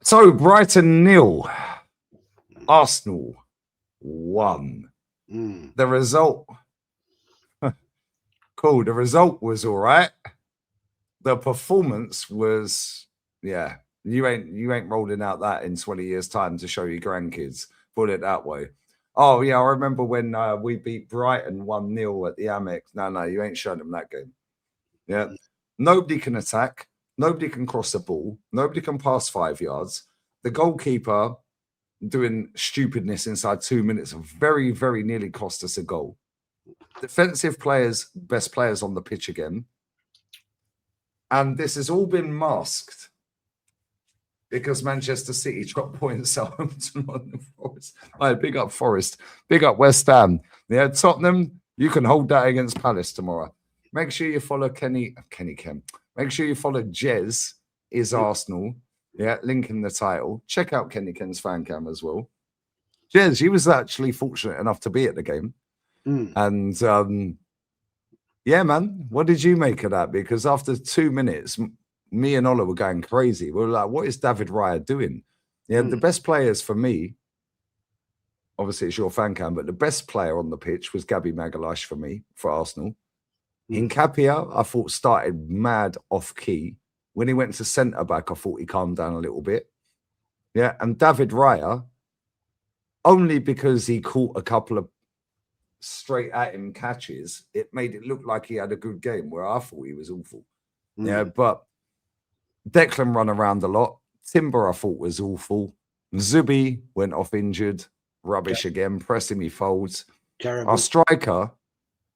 So Brighton 0, Arsenal 1. The result, cool. The result was all right. The performance was, yeah. You ain't rolling out that in 20 years' time to show your grandkids. Put it that way. Oh yeah, I remember when we beat Brighton 1-0 at the Amex. No, you ain't showing them that game. Yeah, nobody can attack. Nobody can cross the ball. Nobody can pass 5 yards. The goalkeeper doing stupidness inside 2 minutes very, very nearly cost us a goal. Defensive players, best players on the pitch again. And this has all been masked because Manchester City dropped points at home to Nottingham Forest. Right, big up Forest. Big up West Ham. Yeah, Tottenham, you can hold that against Palace tomorrow. Make sure you follow Kenny Kem. Make sure you follow Jez is Arsenal. Yeah, link in the title. Check out Kenny Ken's fan cam as well. Jez, he was actually fortunate enough to be at the game. And yeah, man, what did you make of that? Because after 2 minutes, me and Ola were going crazy. We were like, what is David Raya doing? Yeah, the best players for me, obviously it's your fan cam, but the best player on the pitch was Gabby Magalhaes for me, for Arsenal. Nkapia, I thought started mad off key. When he went to centre back, I thought he calmed down a little bit. Yeah, and David Raya, only because he caught a couple of straight at him catches, it made it look like he had a good game, where I thought he was awful. Yeah, but Declan run around a lot. Timber, I thought, was awful. Zubi went off injured. Rubbish again. Pressing me folds. Terrible. Our striker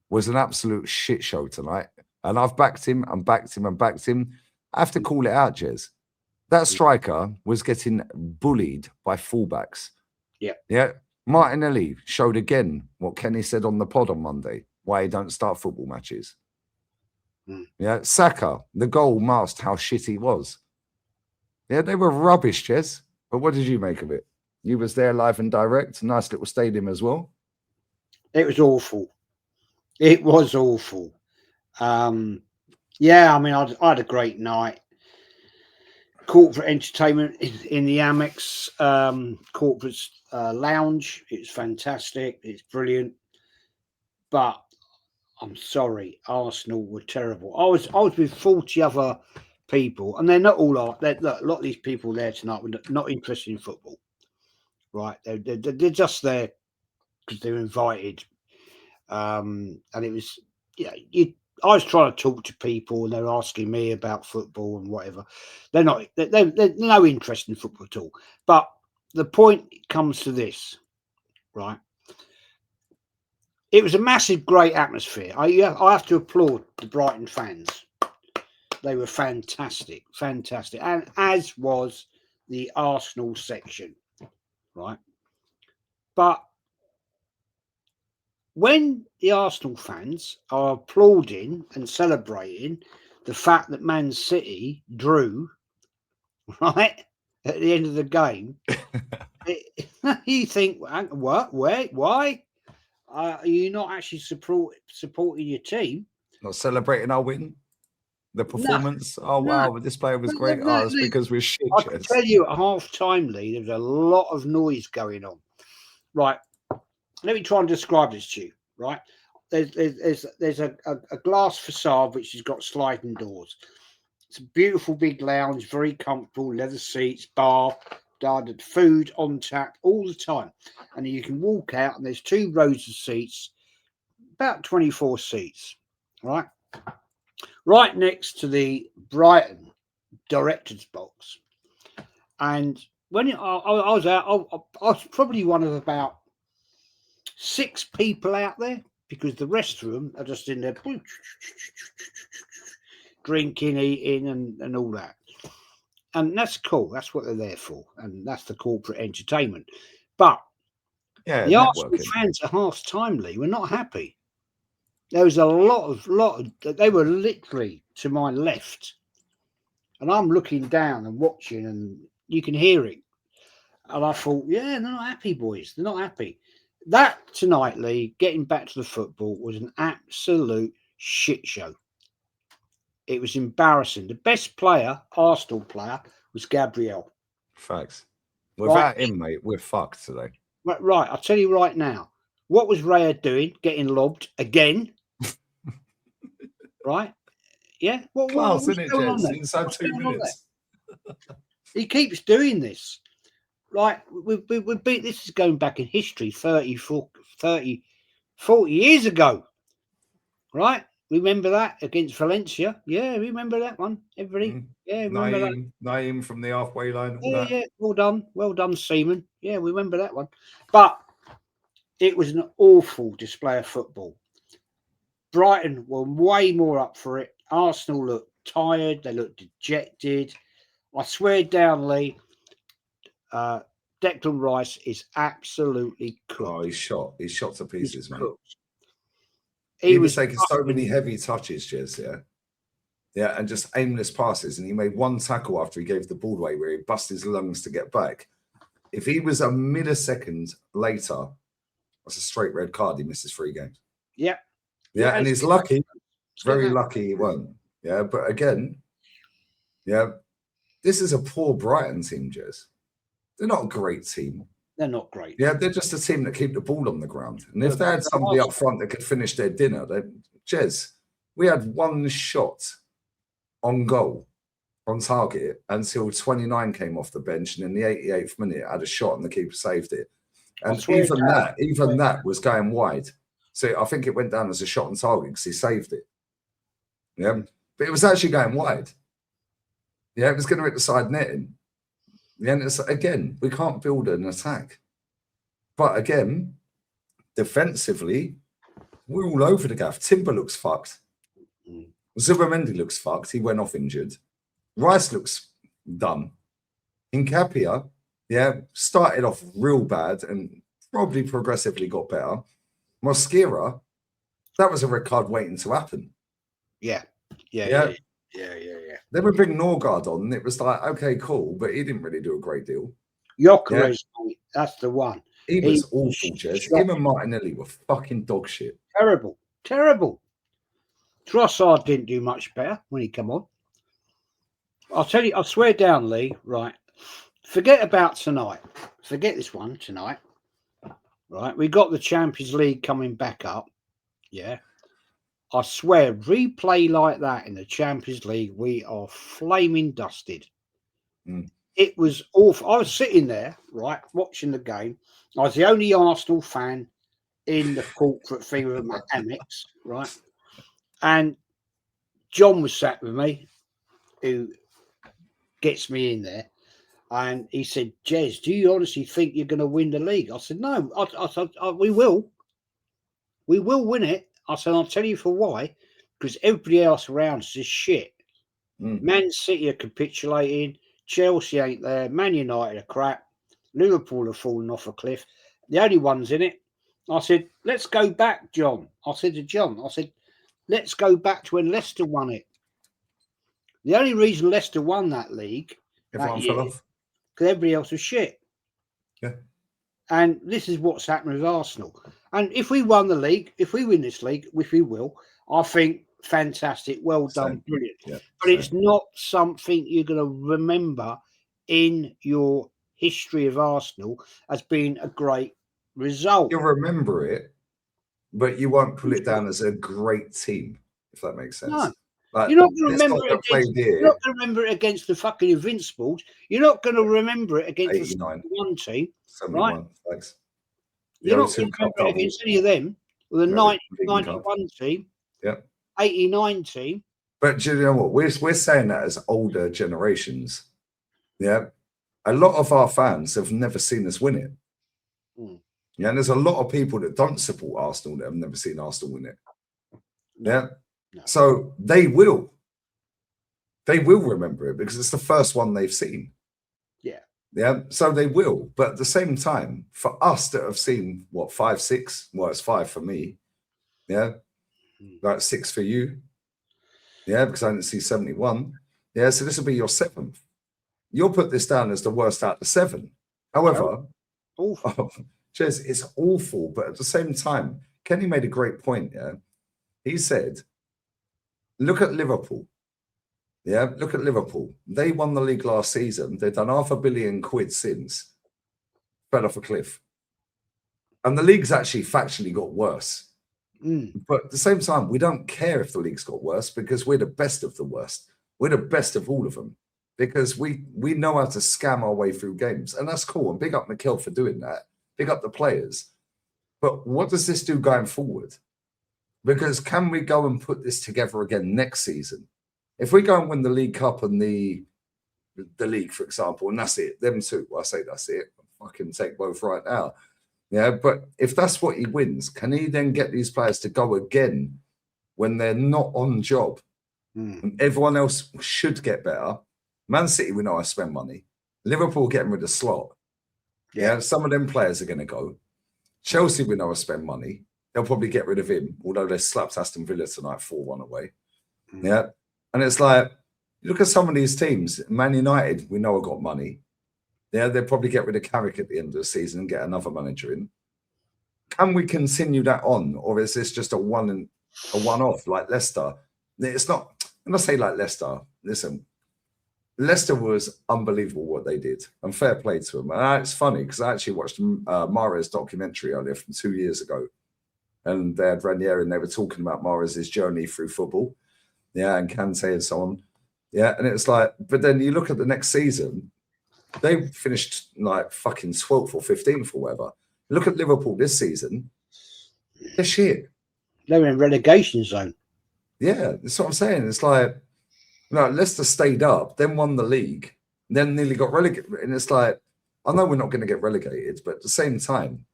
was an absolute shit show tonight. And I've backed him and backed him and backed him. I have to call it out, Jez. That striker was getting bullied by fullbacks. Yeah. Martinelli showed again what Kenny said on the pod on Monday, why he don't start football matches. Yeah, Saka, the goal masked how shit he was. Yeah, they were rubbish, Jez. But what did you make of it? You was there live and direct. Nice little stadium as well. It was awful. It was awful. Yeah, I mean, I had a great night. Corporate entertainment in the Amex corporate lounge. It's fantastic. It's brilliant. But I'm sorry, Arsenal were terrible. I was with 40 other people, and they're not all look, a lot of these people there tonight were not interested in football, right? They're just there because they're invited, and it was I was trying to talk to people, and they're asking me about football and whatever. They're no interest in football at all. But the point comes to this, right? It was a massive, great atmosphere. I have to applaud the Brighton fans. They were fantastic, and as was the Arsenal section, right? But when the Arsenal fans are applauding and celebrating the fact that Man City drew, right, at the end of the game, you think, what? Wait, why? Are you not actually supporting your team? Not celebrating our win? The performance? No, wow, this player was great. It's because we're shit. I can tell you at half-time, Lee, there was a lot of noise going on. Right. Let me try and describe this to you, right? There's a glass facade which has got sliding doors. It's a beautiful big lounge, very comfortable, leather seats, bar, food on tap all the time. And you can walk out and there's 2 rows of seats, about 24 seats, right? Right next to the Brighton director's box. And when I was out, I was probably one of about 6 people out there, because the rest of them are just in there drinking, eating and all that. And that's cool. That's what they're there for. And that's the corporate entertainment. But the Arsenal fans at half-time, Lee, were not happy. There was a lot of, they were literally to my left. And I'm looking down and watching, and you can hear it. And I thought, yeah, they're not happy, boys. They're not happy. That tonight, Lee, getting back to the football, was an absolute shit show. It was embarrassing. The best player, Arsenal player, was Gabriel. Facts. Right. Without him, mate, we're fucked today. Right, I'll tell you right now. What was Raya doing? Getting lobbed again. Right? Yeah. What's Class, isn't it, going on Jez? there? Inside What's 2 going on minutes. He keeps doing this. Like we beat. This is going back in history, 30, 40 years ago. Right? Remember that against Valencia? Yeah, remember that one. Everybody. Yeah, remember that. Naeem from the halfway line. All Yeah, that. yeah. Well done, Seaman. Yeah, we remember that one. But it was an awful display of football. Brighton were way more up for it. Arsenal looked tired. They looked dejected. I swear down, Lee, Declan Rice is absolutely cooked. Oh, he's shot. He's shot to pieces, mate. Cooked. He was taking so many heavy touches, Jez, yeah. Yeah, and just aimless passes. And he made one tackle after he gave the ball away where he busted his lungs to get back. If he was a millisecond later, that's a straight red card. He misses 3 games. Yeah. Yeah, and he's lucky. Very lucky he won. Yeah, but again, yeah, this is a poor Brighton team, Jez. They're not a great team. They're not great. Yeah, they're just a team that keep the ball on the ground. And if they had somebody up front that could finish their dinner, then Jez, we had 1 shot on goal, on target, until 29 came off the bench, and in the 88th minute had a shot and the keeper saved it. And even that was going wide. So I think it went down as a shot on target because he saved it. Yeah, but it was actually going wide. Yeah, it was going to hit the side netting. Yeah, and it's, again, we can't build an attack. But again, defensively, we're all over the gaff. Timber looks fucked. Zubimendi looks fucked. He went off injured. Rice looks done. Nkapia, yeah, started off real bad and probably progressively got better. Mosquera, that was a red card waiting to happen. Yeah. They would bring Norgard on, and it was like, okay, cool, but he didn't really do a great deal. Gyökeres, that's the one. He was awful, Jez. Him and Martinelli were fucking dog shit. Terrible. Trossard didn't do much better when he come on. I'll tell you, I swear down, Lee, right? Forget about tonight. Forget this one tonight. Right? We got the Champions League coming back up. Yeah. I swear, replay like that in the Champions League, we are flaming dusted. It was awful. I was sitting there, right, watching the game. I was the only Arsenal fan in the corporate thing with my Amex, right? And John was sat with me, who gets me in there. And he said, Jez, do you honestly think you're going to win the league? I said, no. I said, we will. We will win it. I said, I'll tell you for why. Because everybody else around us is shit. Man City are capitulating. Chelsea ain't there. Man United are crap. Liverpool have fallen off a cliff. The only ones in it. I said, let's go back, John. I said to John, let's go back to when Leicester won it. The only reason Leicester won that league Everyone fell off. Because everybody else was shit. Yeah. And this is what's happened with Arsenal. And if we won the league, if we win this league, which we will, I think fantastic, well done, brilliant. Yeah, but it's not something you're going to remember in your history of Arsenal as being a great result. You'll remember it, but you won't pull it down as a great team, if that makes sense. No. Like, you're not going to remember it against the fucking Invincibles. You're not going to remember it against 89. the one team, 71, right? Thanks. You're not going to remember it against any of them. Or the 91 team, 89 team. But do you know what? We're saying that as older generations. Yeah. A lot of our fans have never seen us win it. Yeah, and there's a lot of people that don't support Arsenal that have never seen Arsenal win it. Yeah. No. So they will remember it because it's the first one they've seen. Yeah. Yeah. So they will. But at the same time, for us that have seen 5, 6, well, it's 5 for me. Yeah. Like 6 for you. Yeah, because I didn't see 71. Yeah, so this will be your 7th. You'll put this down as the worst out of the 7. However, Jez, it's awful. But at the same time, Kenny made a great point. Yeah. He said, look at Liverpool. Yeah, look at Liverpool. They won the league last season. They've done £500 million since. Fell off a cliff. And the league's actually factually got worse. But at the same time, we don't care if the league's got worse because we're the best of the worst. We're the best of all of them because we know how to scam our way through games. And that's cool. And big up Mikel for doing that. Big up the players. But what does this do going forward? Because can we go and put this together again next season? If we go and win the League Cup and the league, for example, and that's it, them two, well, I say that's it. I can take both right now. Yeah, but if that's what he wins, can he then get these players to go again when they're not on job? And everyone else should get better. Man City, we know I spend money. Liverpool getting rid of Slot. Yeah, some of them players are going to go. Chelsea, we know I spend money. They'll probably get rid of him, although they slapped Aston Villa tonight 4-1 away. Yeah, and it's like, look at some of these teams. Man United, we know I got money. Yeah, they'll probably get rid of Carrick at the end of the season and get another manager in. Can we continue that on, or is this just a one-off like Leicester? It's not. When I say like Leicester, listen, Leicester was unbelievable what they did, and fair play to them. And it's funny because I actually watched Mahrez documentary earlier from 2 years ago, and they had Ranieri and they were talking about Mahrez's journey through football, yeah, and Kante and so on, yeah. And it's like, but then you look at the next season. They finished like fucking 12th or 15th or whatever. Look at Liverpool this season. They're shit. They're in relegation zone. Yeah, that's what I'm saying. It's like, no, Leicester stayed up, then won the league, then nearly got relegated. And it's like, I know we're not going to get relegated, but at the same time,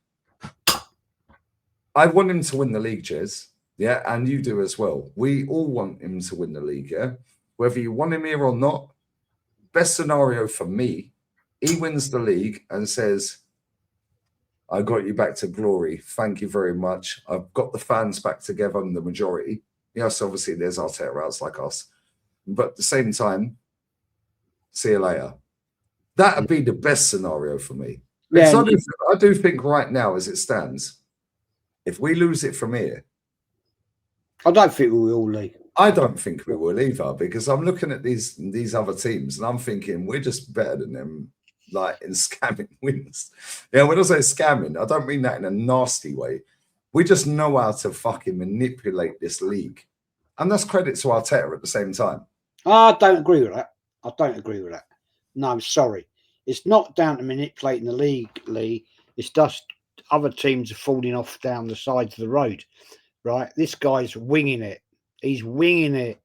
I want him to win the league, Jez. Yeah, and you do as well. We all want him to win the league, yeah? Whether you want him here or not, best scenario for me, he wins the league and says, I got you back to glory. Thank you very much. I've got the fans back together in the majority. Yes, obviously, there's Arteta outs like us. But at the same time, see you later. That would be the best scenario for me. Yeah, I do think right now, as it stands, if we lose it from here, I don't think we will, Lee. I don't think we will either, because I'm looking at these other teams and I'm thinking we're just better than them, like in scamming wins. Yeah, when I say scamming, I don't mean that in a nasty way. We just know how to fucking manipulate this league. And that's credit to Arteta at the same time. I don't agree with that. I don't agree with that. No, I'm sorry. It's not down to manipulating the league, Lee. It's just other teams are falling off down the sides of the road, right? This guy's winging it. He's winging it.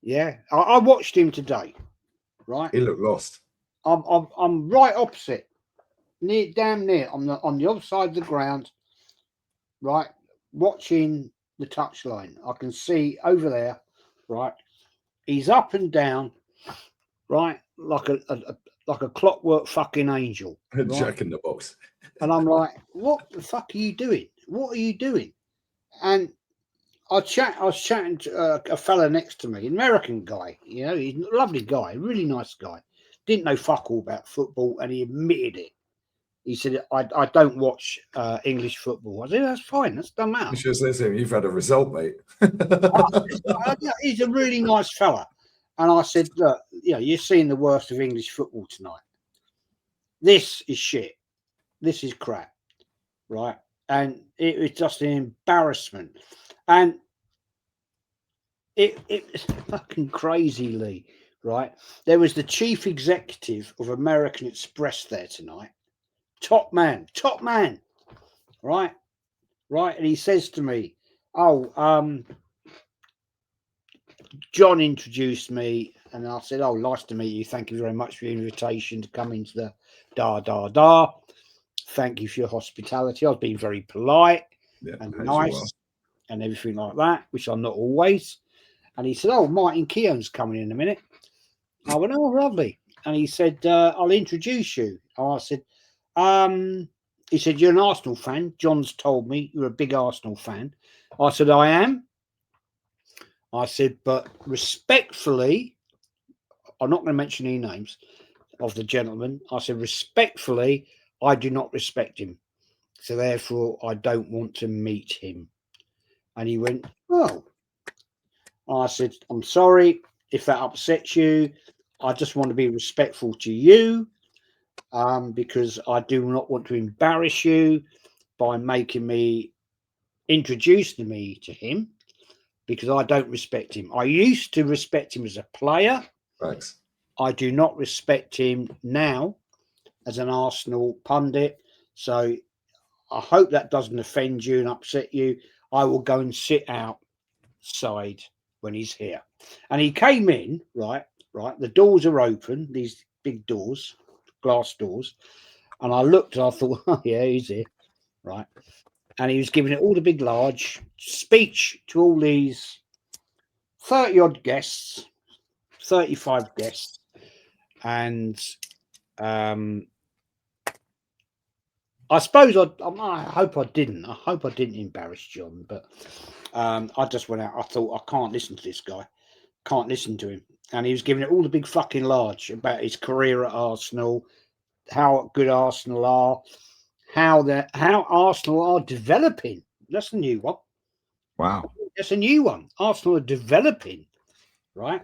Yeah. I watched him today, right? He looked lost. I'm right opposite, damn near on the other side of the ground, right, watching the touchline. I can see over there, right. He's up and down, right, like a clockwork fucking angel. Right? Jack in the box. And I'm like, what the fuck are you doing? What are you doing? And I was chatting to a fella next to me, an American guy. You know, he's a lovely guy, really nice guy. Didn't know fuck all about football, and he admitted it. He said, I don't watch English football. I said, that's fine. That's done matter. You should say to him, you've had a result, mate. He's a really nice fella. And I said, look, you're seeing the worst of English football tonight. This is shit. This is crap, right? And it was just an embarrassment. And it's fucking crazy, Lee, right? There was the chief executive of American Express there tonight. Top man, right? And he says to me, John introduced me, and I said, nice to meet you. Thank you very much for your invitation to come into the da. Thank you for your hospitality. I was being very polite and nice and everything like that, which I'm not always. And he said, Martin Keown's coming in a minute. I went, lovely. And he said, I'll introduce you. And I said, he said, you're an Arsenal fan. John's told me you're a big Arsenal fan. I said, I am. I said, but respectfully, I'm not going to mention any names of the gentleman. I said, respectfully, I do not respect him. So therefore, I don't want to meet him. And he went, I said, I'm sorry. if that upsets you, I just want to be respectful to you, because I do not want to embarrass you by making me introducing me to him, because I don't respect him. I used to respect him as a player. Thanks. I do not respect him now as an Arsenal pundit. So I hope that doesn't offend you and upset you. I will go and sit outside when he's here. And he came in, right. The doors are open, these big doors, glass doors. And I looked and I thought, oh, yeah, he's here, right. And he was giving it all the big, large speech to all these 30 odd guests, 35 guests. And I suppose I hope I didn't. I hope I didn't embarrass John, but I just went out. I thought, I can't listen to this guy. Can't listen to him. And he was giving it all the big fucking large about his career at Arsenal, how good Arsenal are, how Arsenal are developing. That's a new one. Wow. That's a new one. Arsenal are developing, right?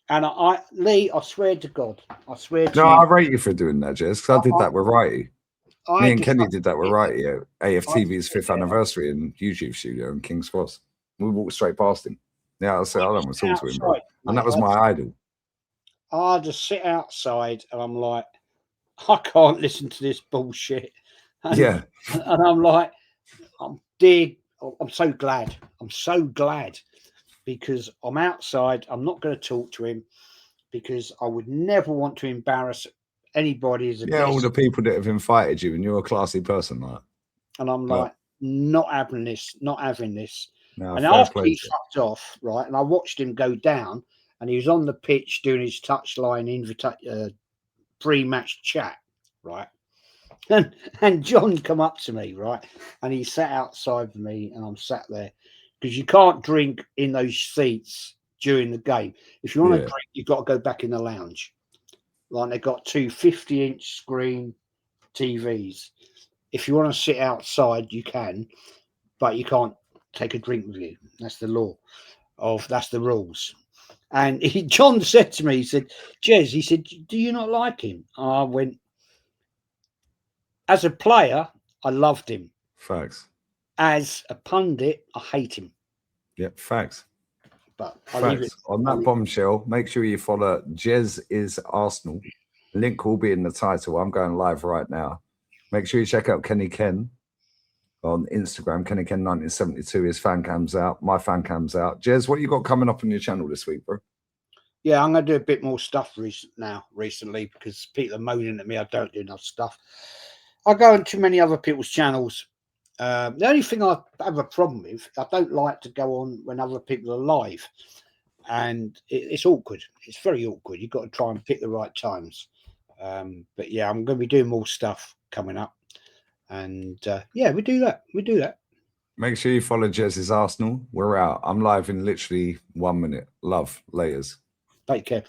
And Lee, I swear to God, I swear to No, you. I rate you for doing that, Jez, because I did that with Righty. Me and Kenny did that with Righty at AFTV's 5th anniversary in YouTube studio in King's Cross. We walked straight past him. Yeah, I said, I don't want to talk to him, bro. And that was my idol. I just sit outside and I'm like, I can't listen to this bullshit. And, yeah. And I'm like, I'm so glad. I'm so glad, because I'm outside. I'm not going to talk to him, because I would never want to embarrass anybody as a guest. All the people that have invited you, and you're a classy person, like. And I'm like, not having this. No, and after he fucked off, right, and I watched him go down, and he was on the pitch doing his touchline pre-match chat, right, and John come up to me, right, and he sat outside for me, and I'm sat there, because you can't drink in those seats during the game. If you want to drink, you've got to go back in the lounge. Like, they've got two 50-inch screen TVs. If you want to sit outside, you can, but you can't take a drink with you. That's the law. That's the rules. And John said to me, he said, Jez, he said, do you not like him? And I went, as a player, I loved him. Facts. As a pundit, I hate him. Yep, facts. But on that bombshell, make sure you follow Jez is Arsenal. Link will be in the title. I'm going live right now. Make sure you check out Kenny Ken on Instagram, Kenny Ken 1972. His fan cam's out. My fan cam's out. Jez, what you got coming up on your channel this week, bro? Yeah, I'm going to do a bit more stuff recently, because people are moaning at me I don't do enough stuff. I go on too many other people's channels. The only thing I have a problem with, I don't like to go on when other people are live, and it's awkward. It's very awkward. You've got to try and pick the right times. But yeah, I'm going to be doing more stuff coming up, and yeah, we do that. Make sure you follow Jez's Arsenal. We're out. I'm live in literally 1 minute. Love. Laters. Take care, people.